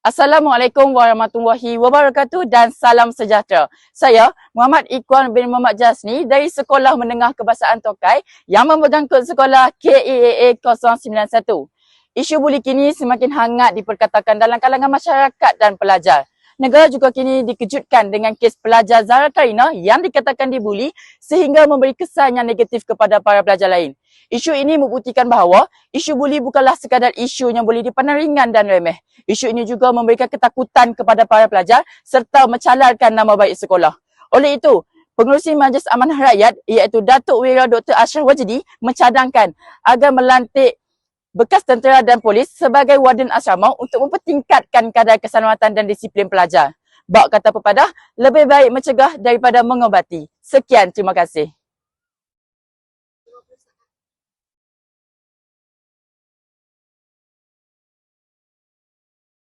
Assalamualaikum warahmatullahi wabarakatuh dan salam sejahtera. Saya Muhammad Ikhwan bin Muhammad Jasni dari Sekolah Menengah Kebahasaan Tokai yang memegang kod sekolah KEAA 091. Isu buli kini semakin hangat diperkatakan dalam kalangan masyarakat dan pelajar. Negara juga kini dikejutkan dengan kes pelajar Zahra Karina yang dikatakan dibuli sehingga memberi kesan yang negatif kepada para pelajar lain. Isu ini membuktikan bahawa isu buli bukanlah sekadar isu yang boleh dipandang ringan dan remeh. Isu ini juga memberikan ketakutan kepada para pelajar serta mencalarkan nama baik sekolah. Oleh itu, Pengerusi Majlis Amanah Rakyat iaitu Datuk Wira Dr. Ashraf Wajdi mencadangkan agar melantik bekas tentera dan polis sebagai warden asrama untuk mempertingkatkan kadar keselamatan dan disiplin pelajar. Bak kata pepadah, lebih baik mencegah daripada mengobati. Sekian, terima kasih.